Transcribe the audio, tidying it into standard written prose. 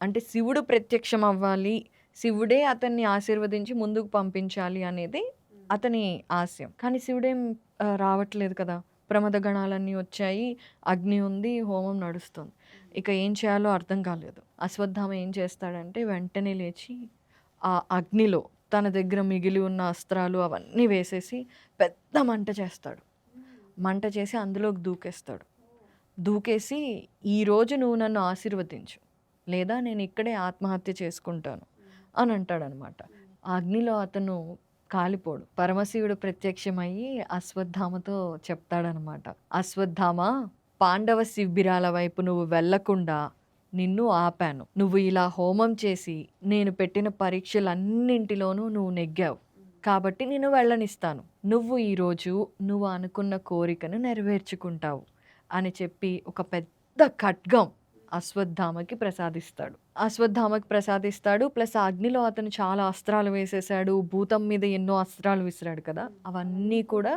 అంటే శివుడు ప్రత్యక్షం అవ్వాలి. శివుడే అతన్ని ఆశీర్వదించి ముందుకు పంపించాలి అనేది అతని ఆశయం. కానీ శివుడేం రావట్లేదు కదా! ప్రమద గణాలన్నీ వచ్చాయి. అగ్ని ఉంది. హోమం నడుస్తుంది. ఇక ఏం చేయాలో అర్థం కాలేదు. అశ్వత్థామ ఏం చేస్తాడంటే వెంటనే లేచి ఆ అగ్నిలో తన దగ్గర మిగిలి ఉన్న అస్త్రాలు అవన్నీ వేసేసి పెద్ద మంట చేస్తాడు. మంట చేసి అందులోకి దూకేస్తాడు. దూకేసి, "ఈరోజు నువ్వు నన్ను ఆశీర్వదించు. లేదా నేను ఇక్కడే ఆత్మహత్య చేసుకుంటాను" అని అంటాడనమాట. ఆ అగ్నిలో అతను కాలిపోడు. పరమశివుడు ప్రత్యక్షమయ్యి అశ్వత్థామతో చెప్తాడనమాట. "అశ్వత్థామ, పాండవ శిబిరాల వైపు నువ్వు వెళ్ళకుండా నిన్ను ఆపాను. నువ్వు ఇలా హోమం చేసి నేను పెట్టిన పరీక్షలన్నింటిలోనూ నువ్వు నెగ్గావు. కాబట్టి నిన్ను వెళ్ళనిస్తాను. నువ్వు ఈరోజు నువ్వు అనుకున్న కోరికను నెరవేర్చుకుంటావు" అని చెప్పి ఒక పెద్ద ఖడ్గం అశ్వత్థామకి ప్రసాదిస్తాడు. ప్లస్ ఆ అగ్నిలో అతను చాలా అస్త్రాలు వేసేసాడు. భూతం మీద ఎన్నో అస్త్రాలు విసిరాడు కదా! అవన్నీ కూడా